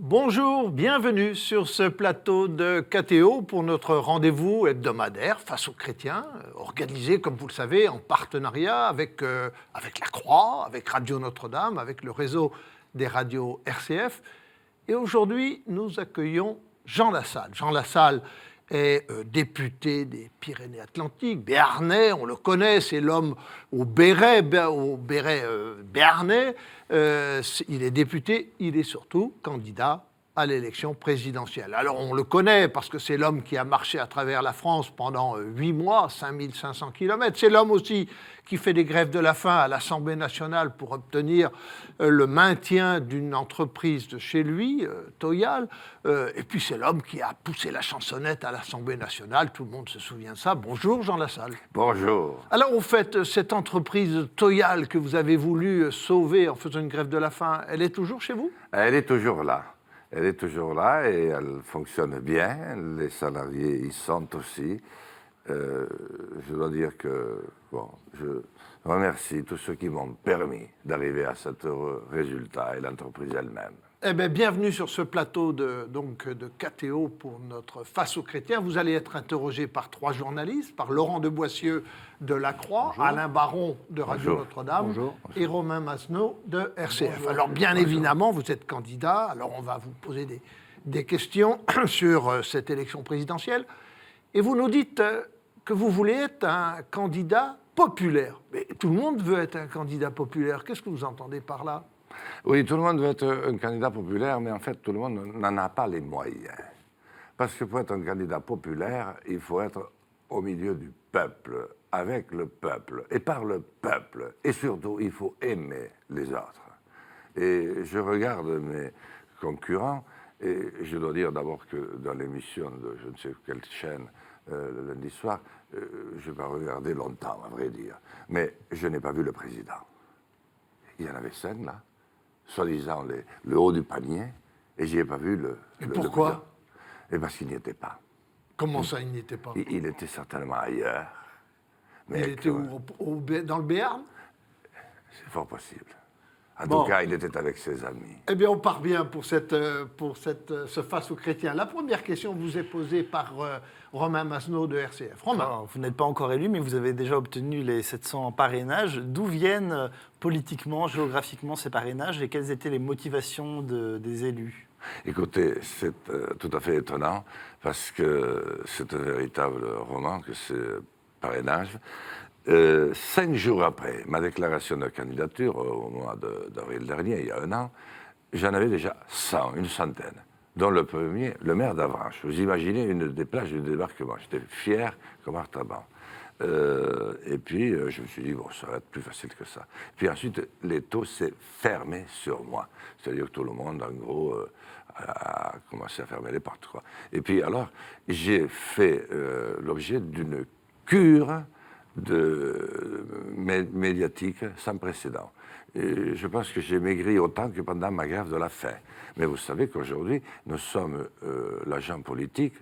Bonjour, bienvenue sur ce plateau de KTO pour notre rendez-vous hebdomadaire face aux chrétiens, organisé, comme vous le savez, en partenariat avec la Croix, avec Radio Notre-Dame, avec le réseau des radios RCF. Et aujourd'hui, nous accueillons Jean Lassalle. Jean Lassalle est député des Pyrénées-Atlantiques, béarnais, on le connaît, c'est l'homme au béret béarnais. Il est député, il est surtout candidat à l'élection présidentielle. Alors on le connaît parce que c'est l'homme qui a marché à travers la France pendant 8 mois, 5500 km. C'est l'homme aussi qui fait des grèves de la faim à l'Assemblée nationale pour obtenir le maintien d'une entreprise de chez lui, Toyal. Et puis c'est l'homme qui a poussé la chansonnette à l'Assemblée nationale, tout le monde se souvient de ça. Bonjour Jean Lassalle. Bonjour. Alors au fait, cette entreprise Toyal que vous avez voulu sauver en faisant une grève de la faim, elle est toujours chez vous ? Elle est toujours là. Elle est toujours là et elle fonctionne bien. Les salariés y sont aussi. Je dois dire que je remercie tous ceux qui m'ont permis d'arriver à cet heureux résultat et l'entreprise elle-même. Eh bien, bienvenue sur ce plateau de KTO pour notre Face aux chrétiens. Vous allez être interrogé par 3 journalistes, par Laurent de Boissieu de La Croix, bonjour. Alain Baron de Radio Notre-Dame et Romain Masneau de RCF. Bonjour. Alors, bien évidemment, vous êtes candidat, alors on va vous poser des questions sur cette élection présidentielle. Et vous nous dites que vous voulez être un candidat populaire. Mais tout le monde veut être un candidat populaire. Qu'est-ce que vous entendez par là ? Oui, tout le monde veut être un candidat populaire, mais en fait, tout le monde n'en a pas les moyens. Parce que pour être un candidat populaire, il faut être au milieu du peuple, avec le peuple, et par le peuple. Et surtout, il faut aimer les autres. Et je regarde mes concurrents, et je dois dire d'abord que dans l'émission de je ne sais quelle chaîne, le lundi soir, je n'ai pas regardé longtemps, à vrai dire. Mais je n'ai pas vu le président. Il y en avait 5, là. Soi-disant le haut du panier, et je n'y ai pas vu le. Et pourquoi ? Et parce qu'il n'y était pas. Comment ça, il n'y était pas ? Il était certainement ailleurs. Mais il était dans le Béarn ? C'est fort possible. En tout cas, il était avec ses amis. Eh bien, on part bien pour ce Face aux chrétiens. La première question vous est posée par Romain Masneau de RCF. Romain. Alors, vous n'êtes pas encore élu, mais vous avez déjà obtenu les 700 parrainages. D'où viennent politiquement, géographiquement ces parrainages et quelles étaient les motivations des élus ? Écoutez, c'est tout à fait étonnant parce que c'est un véritable roman que ce parrainage. 5 jours après ma déclaration de candidature, au mois d'avril dernier, il y a 1 an, j'en avais déjà 100, une centaine, dont le premier, le maire d'Avranches. Vous imaginez une des plages du débarquement. J'étais fier comme Artaban. Et puis, je me suis dit, bon, ça va être plus facile que ça. Puis ensuite, l'étau s'est fermé sur moi. C'est-à-dire que tout le monde, en gros, a commencé à fermer les portes, quoi. Et puis, alors, j'ai fait l'objet d'une cure médiatique sans précédent. Et je pense que j'ai maigri autant que pendant ma grève de la faim. Mais vous savez qu'aujourd'hui, nous sommes l'agent politique,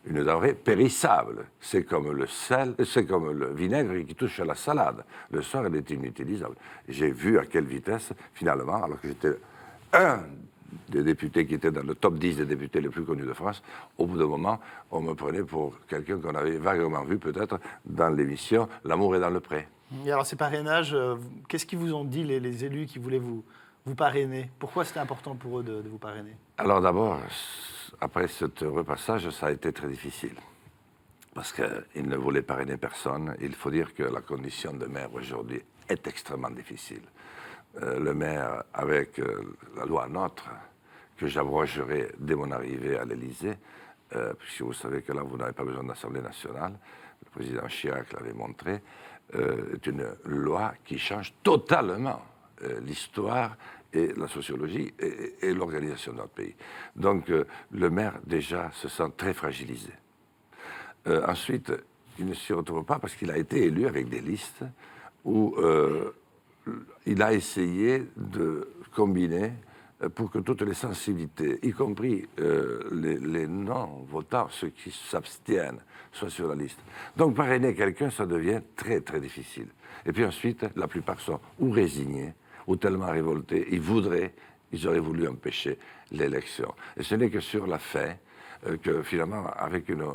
une denrée périssable. C'est comme le sel, c'est comme le vinaigre qui touche à la salade. Le soir, elle est inutilisable. J'ai vu à quelle vitesse, finalement, alors que j'étais un des députés qui étaient dans le top 10 des députés les plus connus de France, au bout d'un moment, on me prenait pour quelqu'un qu'on avait vaguement vu peut-être dans l'émission « L'amour est dans le pré ». Et alors ces parrainages, qu'est-ce qu'ils vous ont dit les élus qui voulaient vous parrainer ? Pourquoi c'était important pour eux de vous parrainer ? Alors d'abord, après cet heureux passage, ça a été très difficile. Parce qu'ils ne voulaient parrainer personne. Il faut dire que la condition de maire aujourd'hui est extrêmement difficile. Le maire, avec la loi NOTRe, que j'abrogerai dès mon arrivée à l'Élysée, puisque vous savez que là, vous n'avez pas besoin d'Assemblée nationale, le président Chirac l'avait montré, est une loi qui change totalement l'histoire et la sociologie et l'organisation de notre pays. Donc, le maire, déjà, se sent très fragilisé. Ensuite, il ne s'y retrouve pas parce qu'il a été élu avec des listes où il a essayé de combiner pour que toutes les sensibilités, y compris les non-votants, ceux qui s'abstiennent, soient sur la liste. Donc parrainer quelqu'un, ça devient très très difficile. Et puis ensuite, la plupart sont ou résignés, ou tellement révoltés, ils voudraient ils auraient voulu empêcher l'élection. Et ce n'est que sur la fin que finalement, avec une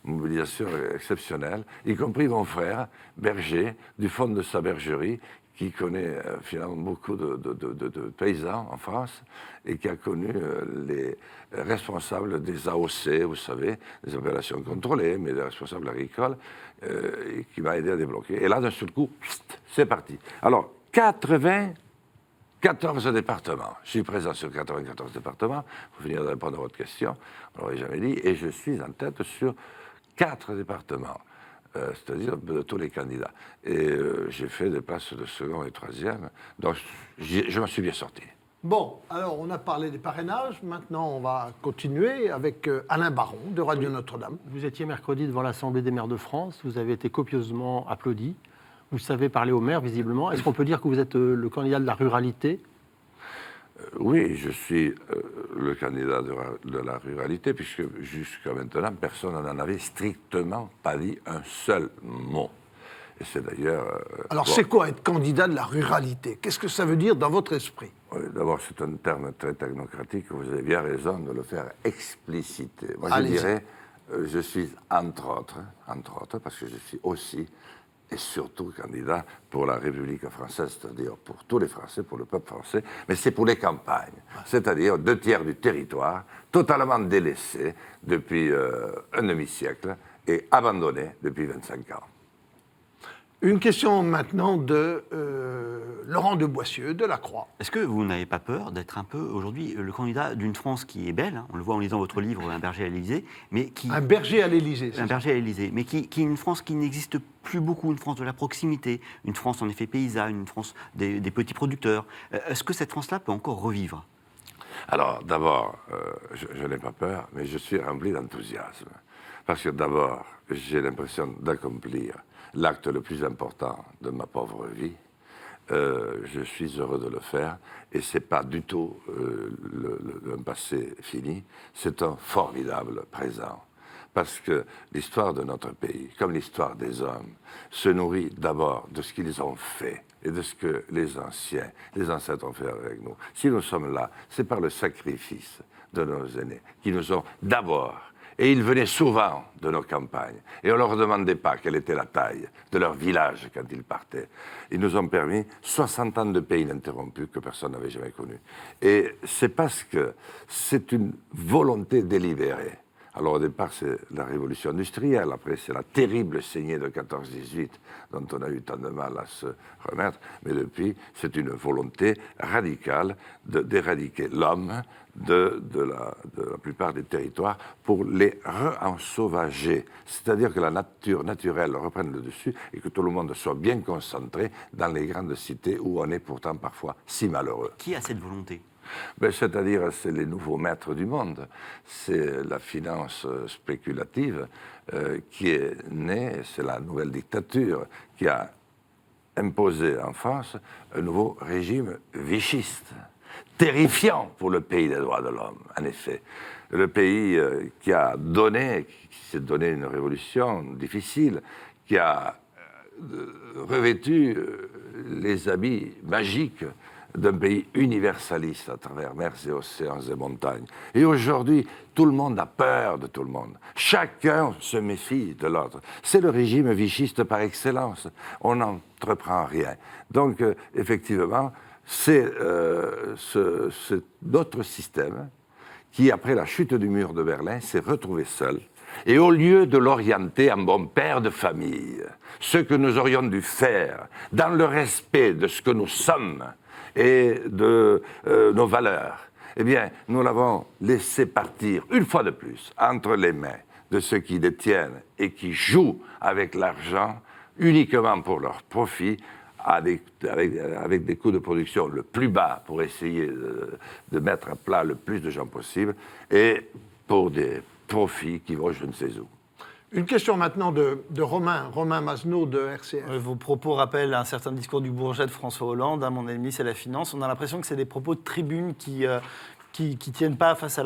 mobilisation exceptionnelle, y compris mon frère, berger, du fond de sa bergerie, qui connaît finalement beaucoup de paysans en France et qui a connu les responsables des AOC, vous savez, des opérations contrôlées, mais des responsables agricoles, et qui m'a aidé à débloquer. Et là, d'un seul coup, c'est parti. Alors, 94 départements. Je suis présent sur 94 départements. Pour finir de répondre à votre question, on l'aurait jamais dit. Et je suis en tête sur 4 départements. C'est-à-dire de tous les candidats. Et j'ai fait des places de second et troisième. Donc, je m'en suis bien sorti. Bon, alors on a parlé des parrainages. Maintenant, on va continuer avec Alain Baron de Radio Notre-Dame. Vous étiez mercredi devant l'Assemblée des maires de France. Vous avez été copieusement applaudi. Vous savez parler aux maires, visiblement. Est-ce qu'on peut dire que vous êtes le candidat de la ruralité ? Oui, je suis le candidat de la ruralité, puisque jusqu'à maintenant, personne n'en avait strictement pas dit un seul mot. Et c'est d'ailleurs... Alors, c'est quoi être candidat de la ruralité? Qu'est-ce que ça veut dire dans votre esprit? Oui, d'abord, c'est un terme très technocratique. Vous avez bien raison de le faire expliciter. Moi, je dirais, je suis entre autres, parce que je suis aussi et surtout candidat pour la République française, c'est-à-dire pour tous les Français, pour le peuple français, mais c'est pour les campagnes, c'est-à-dire 2/3 du territoire, totalement délaissé depuis un demi-siècle et abandonné depuis 25 ans. Une question maintenant de Laurent de Boissieu, de la Croix. Est-ce que vous n'avez pas peur d'être un peu, aujourd'hui, le candidat d'une France qui est belle, hein, on le voit en lisant votre livre, Un berger à l'Élysée, mais qui... Un berger à l'Élysée. Un berger à l'Élysée, mais qui est une France qui n'existe plus beaucoup, une France de la proximité, une France en effet paysanne, une France des petits producteurs. Est-ce que cette France-là peut encore revivre? Alors, d'abord, je n'ai pas peur, mais je suis rempli d'enthousiasme. Parce que d'abord, j'ai l'impression d'accomplir l'acte le plus important de ma pauvre vie. Je suis heureux de le faire et ce n'est pas du tout un passé fini, c'est un formidable présent. Parce que l'histoire de notre pays, comme l'histoire des hommes, se nourrit d'abord de ce qu'ils ont fait et de ce que les anciens, les ancêtres ont fait avec nous. Si nous sommes là, c'est par le sacrifice de nos aînés qui nous ont d'abord... Et ils venaient souvent de nos campagnes. Et on ne leur demandait pas quelle était la taille de leur village quand ils partaient. Ils nous ont permis 60 ans de paix ininterrompu que personne n'avait jamais connu. Et c'est parce que c'est une volonté délibérée. Alors au départ, c'est la révolution industrielle, après c'est la terrible saignée de 14-18 dont on a eu tant de mal à se remettre, mais depuis, c'est une volonté radicale d'éradiquer l'homme de la plupart des territoires pour les re-ensauvager. C'est-à-dire que la nature naturelle reprenne le dessus et que tout le monde soit bien concentré dans les grandes cités où on est pourtant parfois si malheureux. Qui a cette volonté ? Ben, c'est-à-dire, c'est les nouveaux maîtres du monde. C'est la finance spéculative qui est née, c'est la nouvelle dictature qui a imposé en France un nouveau régime vichiste, terrifiant pour le pays des droits de l'homme, en effet. Le pays qui s'est donné une révolution difficile, qui a revêtu les habits magiques d'un pays universaliste à travers mers et océans et montagnes. Et aujourd'hui, tout le monde a peur de tout le monde. Chacun se méfie de l'autre. C'est le régime vichiste par excellence. On n'entreprend rien. Donc, effectivement, c'est notre système qui, après la chute du mur de Berlin, s'est retrouvé seul. Et au lieu de l'orienter en bon père de famille, ce que nous aurions dû faire, dans le respect de ce que nous sommes, et de nos valeurs, eh bien, nous l'avons laissé partir, une fois de plus, entre les mains de ceux qui détiennent et qui jouent avec l'argent uniquement pour leur profit, avec des coûts de production le plus bas pour essayer de mettre à plat le plus de gens possible, et pour des profits qui vont je ne sais où. Une question maintenant de Romain Masneau de RCF. Vos propos rappellent un certain discours du Bourget de François Hollande, hein, mon ennemi c'est la finance. On a l'impression que c'est des propos de tribune qui tiennent pas face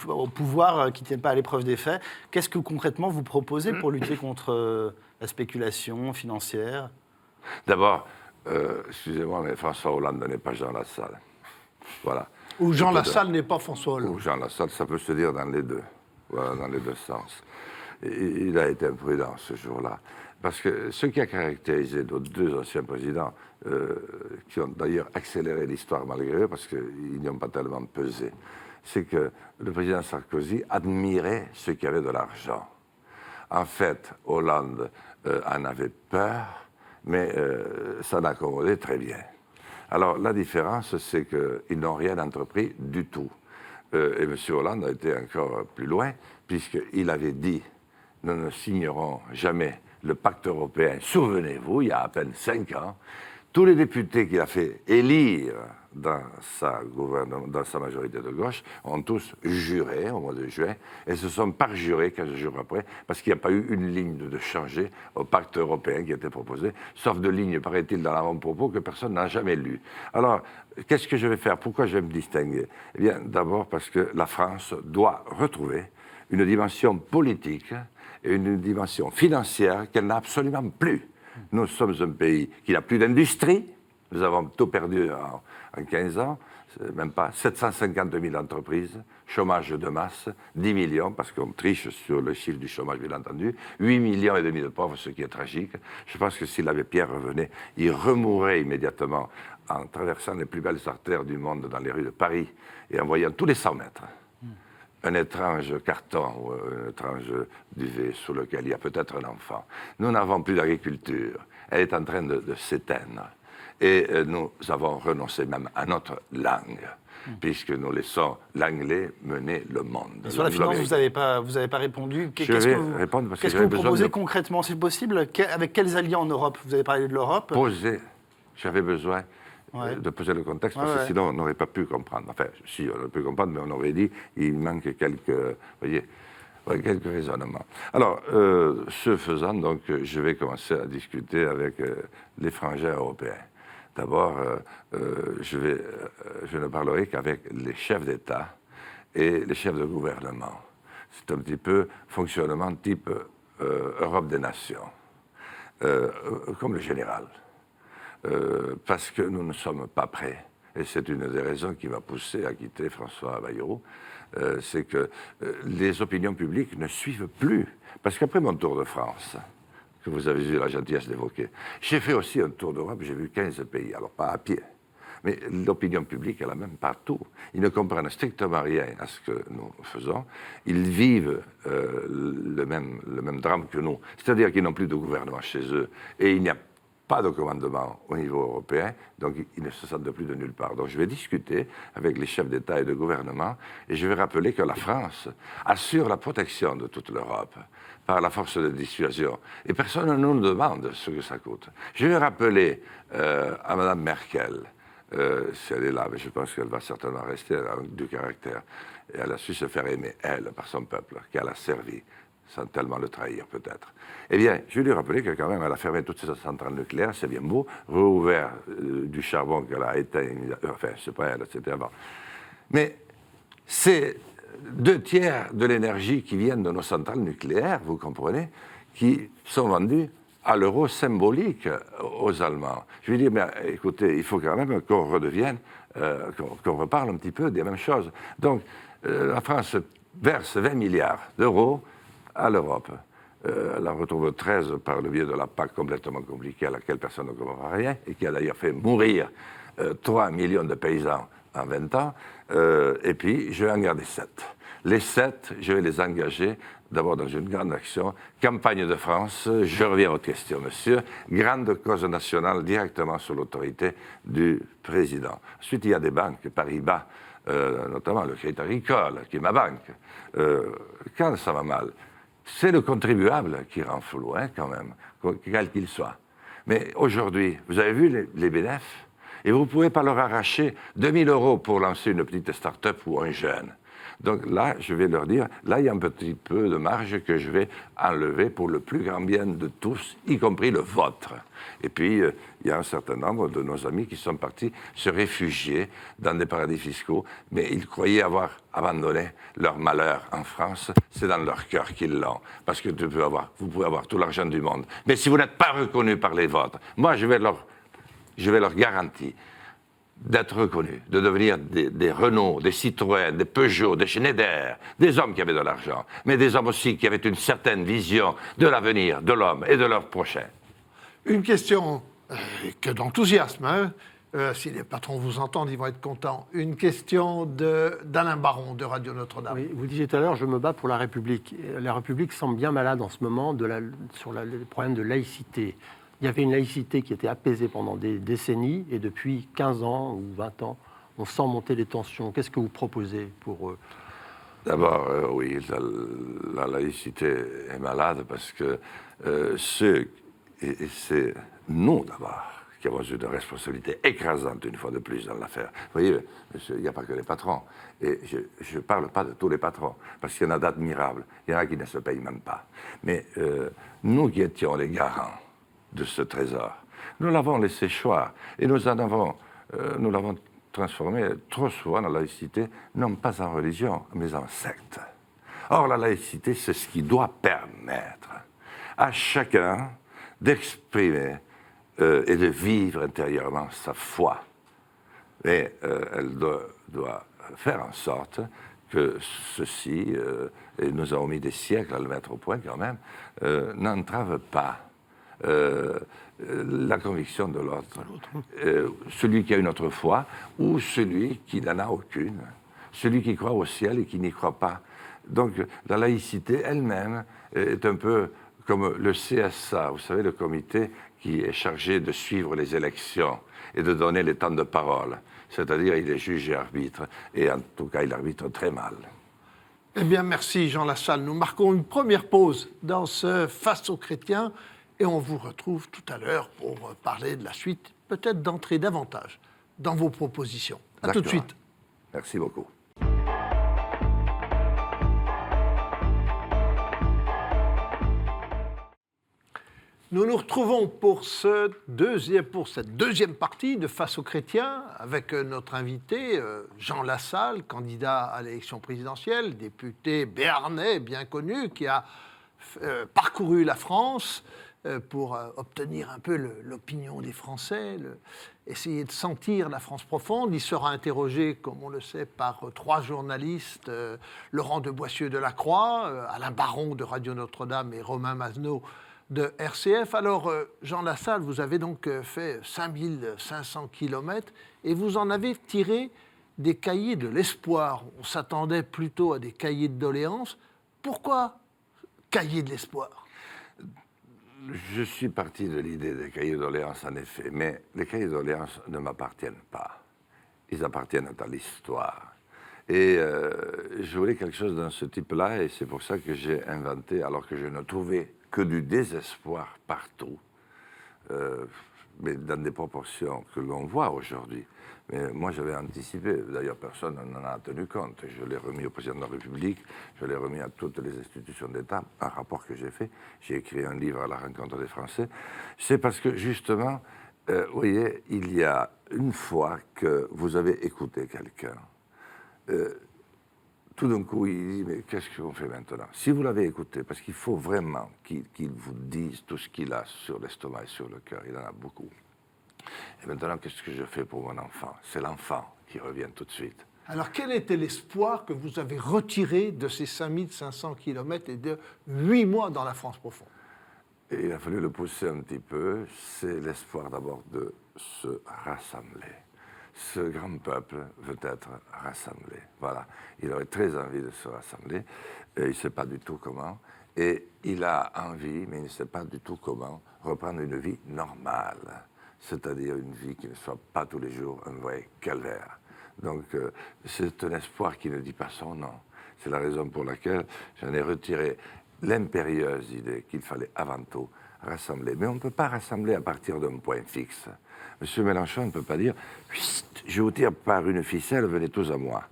au pouvoir, qui tiennent pas à l'épreuve des faits. Qu'est-ce que concrètement vous proposez pour lutter contre la spéculation financière ? D'abord, excusez-moi, mais François Hollande n'est pas Jean Lassalle. Voilà. Ou Jean Lassalle n'est pas François Hollande. Ou Jean Lassalle, ça peut se dire dans les deux. Voilà, dans les deux sens. Et il a été imprudent ce jour-là. Parce que ce qui a caractérisé nos deux anciens présidents, qui ont d'ailleurs accéléré l'histoire malgré eux, parce qu'ils n'y ont pas tellement pesé, c'est que le président Sarkozy admirait ceux qui avaient de l'argent. En fait, Hollande en avait peur, mais ça l'accommodait très bien. Alors, la différence, c'est qu'ils n'ont rien entrepris du tout. Et M. Hollande a été encore plus loin, puisqu'il avait dit « Nous ne signerons jamais le pacte européen. » Souvenez-vous, il y a à peine 5 ans, tous les députés qu'il a fait élire dans sa majorité de gauche ont tous juré au mois de juin et se sont parjurés 15 jours après parce qu'il n'y a pas eu une ligne de changer au pacte européen qui était proposé, sauf de lignes, paraît-il, dans l'avant-propos que personne n'a jamais lues. Alors, qu'est-ce que je vais faire? Pourquoi je vais me distinguer? Eh bien, d'abord parce que la France doit retrouver une dimension politique et une dimension financière qu'elle n'a absolument plus. Nous sommes un pays qui n'a plus d'industrie. Nous avons tout perdu en 15 ans, même pas 750 000 entreprises, chômage de masse, 10 millions, parce qu'on triche sur le chiffre du chômage, bien entendu, 8,5 millions de pauvres, ce qui est tragique. Je pense que si l'abbé Pierre revenait, il remourrait immédiatement en traversant les plus belles artères du monde dans les rues de Paris et en voyant tous les 100 mètres un étrange carton ou un étrange duvet sous lequel il y a peut-être un enfant. Nous n'avons plus d'agriculture. Elle est en train de s'éteindre. Et nous avons renoncé même à notre langue, puisque nous laissons l'anglais mener le monde. Sur la finance, vous n'avez pas répondu. Qu'est-ce que vous proposez concrètement, c'est possible? Avec quels alliés en Europe? Vous avez parlé de l'Europe. J'avais besoin de poser le contexte, parce que sinon on n'aurait pas pu comprendre. Enfin, si, on aurait pu comprendre, mais on aurait dit il manque quelques raisonnements. Alors, ce faisant, donc, je vais commencer à discuter avec les frangins européens. D'abord, je ne parlerai qu'avec les chefs d'État et les chefs de gouvernement. C'est un petit peu fonctionnement type Europe des nations, comme le général. Parce que nous ne sommes pas prêts. Et c'est une des raisons qui m'a poussé à quitter François Bayrou, c'est que les opinions publiques ne suivent plus. Parce qu'après mon tour de France, que vous avez eu la gentillesse d'évoquer, j'ai fait aussi un tour d'Europe, j'ai vu 15 pays, alors pas à pied. Mais l'opinion publique est la même partout. Ils ne comprennent strictement rien à ce que nous faisons. Ils vivent le même drame que nous. C'est-à-dire qu'ils n'ont plus de gouvernement chez eux et il n'y a pas de commandement au niveau européen, donc ils ne se sentent plus de nulle part. Donc je vais discuter avec les chefs d'État et de gouvernement et je vais rappeler que la France assure la protection de toute l'Europe par la force de dissuasion. Et personne ne nous demande ce que ça coûte. Je vais rappeler à Mme Merkel, si elle est là, mais je pense qu'elle va certainement rester, elle a du caractère, et elle a su se faire aimer, elle, par son peuple, qu'elle a servi, sans tellement le trahir peut-être. Eh bien, je vais lui rappeler que quand même, elle a fermé toutes ses centrales nucléaires, c'est bien beau, rouvert du charbon qu'elle a éteint, enfin, c'est pas elle, c'était avant. Mais c'est 2/3 de l'énergie qui vient de nos centrales nucléaires, vous comprenez, qui sont vendues à l'euro symbolique aux Allemands. Je lui dis, mais écoutez, il faut quand même qu'on redevienne, qu'on reparle un petit peu des mêmes choses. Donc, la France verse 20 milliards d'euros à l'Europe. Elle en retrouve 13 par le biais de la PAC complètement compliquée à laquelle personne ne comprend rien et qui a d'ailleurs fait mourir 3 millions de paysans en 20 ans. Et puis, je vais en garder 7. Les 7, je vais les engager d'abord dans une grande action. Campagne de France, je reviens aux questions, monsieur. Grande cause nationale directement sous l'autorité du président. Ensuite, il y a des banques, Paribas, notamment le Crédit Agricole, qui est ma banque. Quand ça va mal, c'est le contribuable qui rend flou, hein, quand même, quel qu'il soit. Mais aujourd'hui, vous avez vu les bénéfices, et vous ne pouvez pas leur arracher 2 000 € pour lancer une petite start-up ou un jeune. Donc là, je vais leur dire, là, il y a un petit peu de marge que je vais enlever pour le plus grand bien de tous, y compris le vôtre. Et puis, il y a un certain nombre de nos amis qui sont partis se réfugier dans des paradis fiscaux, mais ils croyaient avoir abandonné leur malheur en France. C'est dans leur cœur qu'ils l'ont. Parce que vous pouvez avoir tout l'argent du monde. Mais si vous n'êtes pas reconnu par les vôtres, moi, je vais leur garantir d'être reconnus, de devenir des Renault, des Citroën, des Peugeot, des Schneider, des hommes qui avaient de l'argent, mais des hommes aussi qui avaient une certaine vision de l'avenir, de l'homme et de leur prochain. Une question que d'enthousiasme, hein. Si les patrons vous entendent, ils vont être contents. Une question d'Alain Baron de Radio Notre-Dame. Oui, vous disiez tout à l'heure, je me bats pour la République. La République semble bien malade en ce moment sur les problèmes de laïcité. Il y avait une laïcité qui était apaisée pendant des décennies, et depuis 15 ans ou 20 ans, on sent monter les tensions. Qu'est-ce que vous proposez pour... D'abord, oui, la laïcité est malade parce que et c'est nous d'abord qui avons une responsabilité écrasante une fois de plus dans l'affaire. Vous voyez, il n'y a pas que les patrons. Et je ne parle pas de tous les patrons, parce qu'il y en a d'admirables. Il y en a qui ne se payent même pas. Mais nous qui étions les garants de ce trésor, nous l'avons laissé choir. Et nous l'avons transformé trop souvent la laïcité, non pas en religion, mais en secte. Or, la laïcité, c'est ce qui doit permettre à chacun d'exprimer et de vivre intérieurement sa foi. Et elle doit faire en sorte que ceci, et nous avons mis des siècles à le mettre au point quand même, n'entrave pas la conviction de l'autre. Celui qui a une autre foi ou celui qui n'en a aucune. Celui qui croit au ciel et qui n'y croit pas. Donc la laïcité elle-même est un peu comme le CSA, vous savez, le comité qui est chargé de suivre les élections et de donner les temps de parole. C'est-à-dire, il est juge et arbitre, et en tout cas, il arbitre très mal. Eh bien, merci Jean Lassalle. Nous marquons une première pause dans ce Face aux chrétiens, et on vous retrouve tout à l'heure pour parler de la suite, peut-être d'entrer davantage dans vos propositions. À tout de suite. Merci beaucoup. Nous nous retrouvons pour cette deuxième partie de Face aux chrétiens avec notre invité Jean Lassalle, candidat à l'élection présidentielle, député béarnais bien connu, qui a parcouru la France pour obtenir un peu l'opinion des Français, essayer de sentir la France profonde. Il sera interrogé, comme on le sait, par 3 journalistes, Laurent de Boissieu de la Croix, Alain Baron de Radio Notre-Dame et Romain Masneau de RCF. Alors, Jean Lassalle, vous avez donc fait 5500 km et vous en avez tiré des cahiers de l'espoir. On s'attendait plutôt à des cahiers de doléances. Pourquoi cahiers de l'espoir ? Je suis parti de l'idée des cahiers de doléances, en effet, mais les cahiers de doléances ne m'appartiennent pas. Ils appartiennent à l'histoire. Et je voulais quelque chose de ce type-là, et c'est pour ça que j'ai inventé, alors que je ne trouvais que du désespoir partout, mais dans des proportions que l'on voit aujourd'hui. Mais moi, j'avais anticipé, d'ailleurs, personne n'en a tenu compte. Je l'ai remis au président de la République, je l'ai remis à toutes les institutions d'État, un rapport que j'ai fait. J'ai écrit un livre à la rencontre des Français. C'est parce que, justement, vous voyez, il y a une fois que vous avez écouté quelqu'un, tout d'un coup, il dit, mais qu'est-ce qu'on fait maintenant ? Si vous l'avez écouté, parce qu'il faut vraiment qu'il vous dise tout ce qu'il a sur l'estomac et sur le cœur, il en a beaucoup. Et maintenant, qu'est-ce que je fais pour mon enfant ? C'est l'enfant qui revient tout de suite. Alors, quel était l'espoir que vous avez retiré de ces 5500 km et de 8 mois dans la France profonde ? Et il a fallu le pousser un petit peu. C'est l'espoir d'abord de se rassembler. Ce grand peuple veut être rassemblé. Voilà. Il aurait très envie de se rassembler. Il ne sait pas du tout comment. Et il a envie, mais il ne sait pas du tout comment, reprendre une vie normale. C'est-à-dire une vie qui ne soit pas tous les jours un vrai calvaire. Donc, c'est un espoir qui ne dit pas son nom. C'est la raison pour laquelle j'en ai retiré l'impérieuse idée qu'il fallait avant tout rassembler. Mais on ne peut pas rassembler à partir d'un point fixe. M. Mélenchon ne peut pas dire « je vous tire par une ficelle, venez tous à moi ».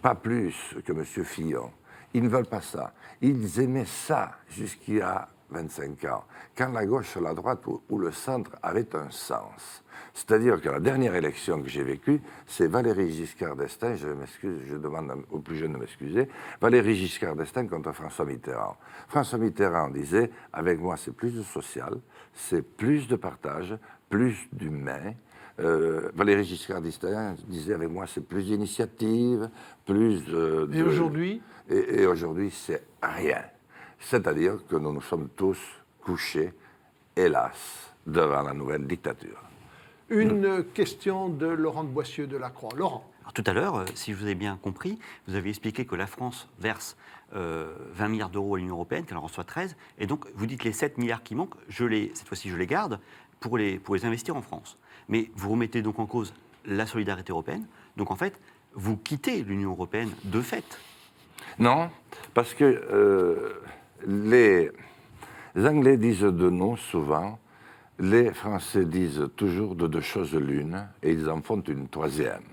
Pas plus que M. Fillon. Ils ne veulent pas ça. Ils aimaient ça jusqu'à 25 ans, quand la gauche, la droite ou le centre avaient un sens. C'est-à-dire que la dernière élection que j'ai vécue, c'est Valéry Giscard d'Estaing, je m'excuse, je demande aux plus jeunes de m'excuser, Valéry Giscard d'Estaing contre François Mitterrand. François Mitterrand disait, avec moi c'est plus de social, c'est plus de partage, plus d'humain. Valéry Giscard d'Estaing disait avec moi, c'est plus d'initiatives, plus de... Et aujourd'hui? Et aujourd'hui, c'est rien. C'est-à-dire que nous nous sommes tous couchés, hélas, devant la nouvelle dictature. Une question de Laurent de Boissieu de la Croix. Laurent. Alors, tout à l'heure, si je vous ai bien compris, vous avez expliqué que la France verse 20 milliards d'euros à l'Union européenne, qu'elle en reçoit 13, et donc vous dites les 7 milliards qui manquent, cette fois-ci je les garde pour les investir en France. Mais vous remettez donc en cause la solidarité européenne, donc en fait, vous quittez l'Union européenne de fait. Non, parce que les Anglais disent de nous souvent, les Français disent toujours de deux choses l'une, et ils en font une troisième.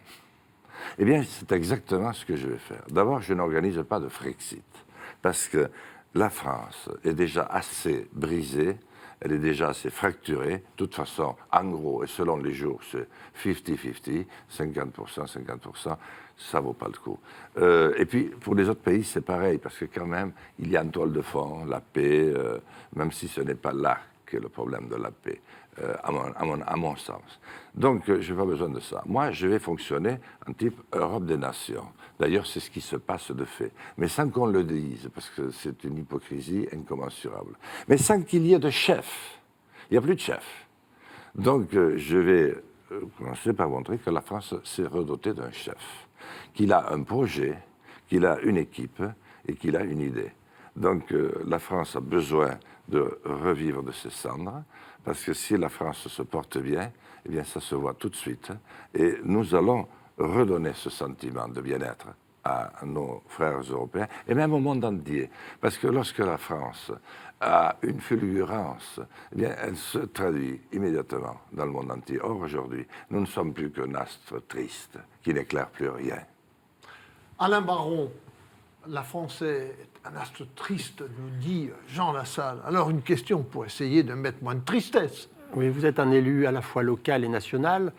Eh bien, c'est exactement ce que je vais faire. D'abord, je n'organise pas de Frexit, parce que la France est déjà assez brisée, elle est déjà assez fracturée. De toute façon, en gros, et selon les jours, c'est 50-50, 50%, 50%, ça ne vaut pas le coup. Et puis, pour les autres pays, c'est pareil, parce que quand même, il y a une toile de fond, la paix, même si ce n'est pas là qu'est le problème de la paix, à mon sens. Donc, je n'ai pas besoin de ça. Moi, je vais fonctionner en type Europe des nations. D'ailleurs, c'est ce qui se passe de fait. Mais sans qu'on le dise, parce que c'est une hypocrisie incommensurable. Mais sans qu'il y ait de chef. Il n'y a plus de chef. Donc, je vais commencer par montrer que la France s'est redotée d'un chef, qu'il a un projet, qu'il a une équipe et qu'il a une idée. Donc, la France a besoin de revivre de ses cendres, parce que si la France se porte bien, eh bien, ça se voit tout de suite. Et nous allons redonner ce sentiment de bien-être à nos frères européens, et même au monde entier. Parce que lorsque la France a une fulgurance, eh bien, elle se traduit immédiatement dans le monde entier. Or, aujourd'hui, nous ne sommes plus qu'un astre triste qui n'éclaire plus rien. Alain Baron, la France est un astre triste, nous dit Jean Lassalle. Alors, une question pour essayer de mettre moins de tristesse. Oui, vous êtes un élu à la fois local et national.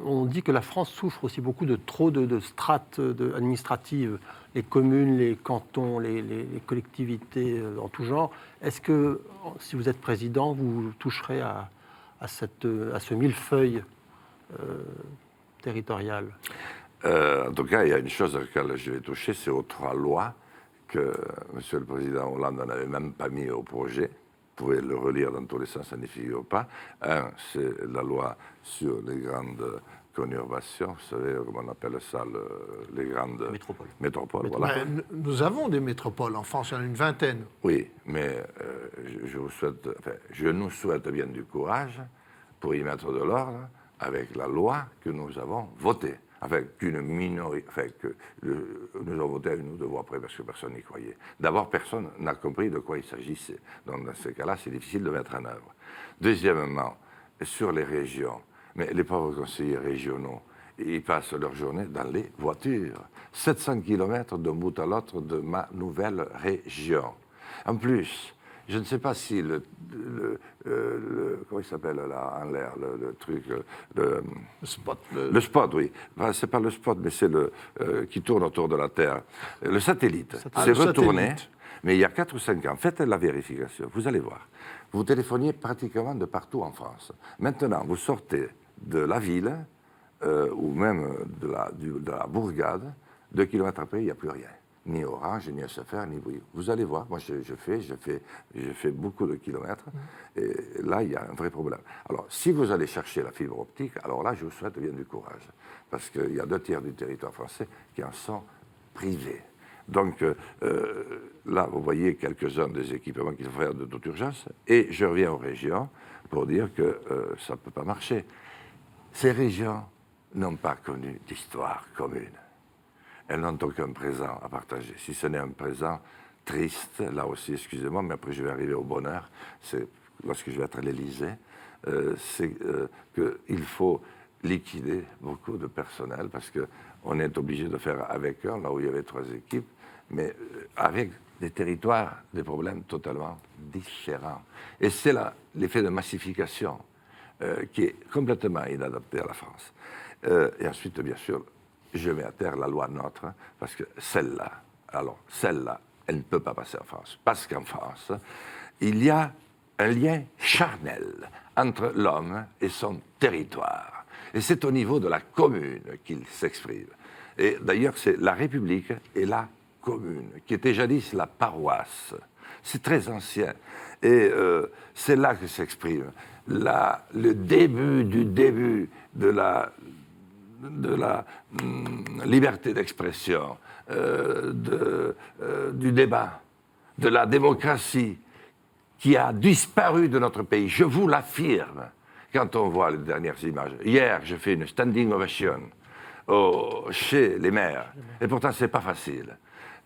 On dit que la France souffre aussi beaucoup de trop de strates administratives, les communes, les cantons, les collectivités en tout genre. Est-ce que, si vous êtes président, vous toucherez à ce millefeuille territorial? En tout cas, il y a une chose à laquelle je vais toucher, c'est aux 3 lois que M. le Président Hollande n'avait même pas mis au projet. Vous pouvez le relire dans tous les sens, ça n'y figure pas. Un, c'est la loi sur les grandes conurbations, vous savez, comment on appelle ça, les grandes métropoles. Voilà. Ben, nous avons des métropoles en France, il y en a une vingtaine. Oui, mais je nous souhaite bien du courage pour y mettre de l'ordre avec la loi que nous avons votée. Avec une minorité, nous avons voté à une ou 2 voix près parce que personne n'y croyait. D'abord, personne n'a compris de quoi il s'agissait. Donc, dans ces cas-là, c'est difficile de mettre en œuvre. Deuxièmement, sur les régions, mais les pauvres conseillers régionaux, ils passent leur journée dans les voitures. 700 km d'un bout à l'autre de ma nouvelle région. En plus, je ne sais pas si comment il s'appelle là en l'air, le truc, le spot. Le spot, oui. Enfin, c'est pas le spot, mais c'est le qui tourne autour de la Terre. Le satellite. C'est retourné. Satellite. Mais il y a 4 ou 5 ans, faites la vérification, vous allez voir. Vous téléphoniez pratiquement de partout en France. Maintenant, vous sortez de la ville, ou même de la bourgade, 2 kilomètres après, il n'y a plus rien. Ni Orange, ni SFR, ni Bouygues. Vous allez voir, moi je fais beaucoup de kilomètres, et là il y a un vrai problème. Alors, si vous allez chercher la fibre optique, alors là je vous souhaite bien du courage, parce qu'il y a 2 tiers du territoire français qui en sont privés. Donc là, vous voyez quelques-uns des équipements qu'il faut faire de toute urgence, et je reviens aux régions pour dire que ça ne peut pas marcher. Ces régions n'ont pas connu d'histoire commune. Elles n'ont aucun présent à partager. Si ce n'est un présent triste, là aussi, excusez-moi, mais après je vais arriver au bonheur, c'est lorsque je vais être à l'Élysée, c'est qu'il faut liquider beaucoup de personnel parce qu'on est obligé de faire avec eux, là où il y avait 3 équipes, mais avec des territoires, des problèmes totalement différents. Et c'est là l'effet de massification qui est complètement inadapté à la France. Et ensuite, bien sûr, je mets à terre la loi NOTRe, parce que celle-là, elle ne peut pas passer en France. Parce qu'en France, il y a un lien charnel entre l'homme et son territoire. Et c'est au niveau de la commune qu'il s'exprime. Et d'ailleurs, c'est la République et la commune, qui était jadis la paroisse. C'est très ancien. Et c'est là que s'exprime le début du début de la liberté d'expression, du débat, de la démocratie qui a disparu de notre pays. Je vous l'affirme, quand on voit les dernières images. Hier, j'ai fait une standing ovation chez les maires, et pourtant, ce n'est pas facile.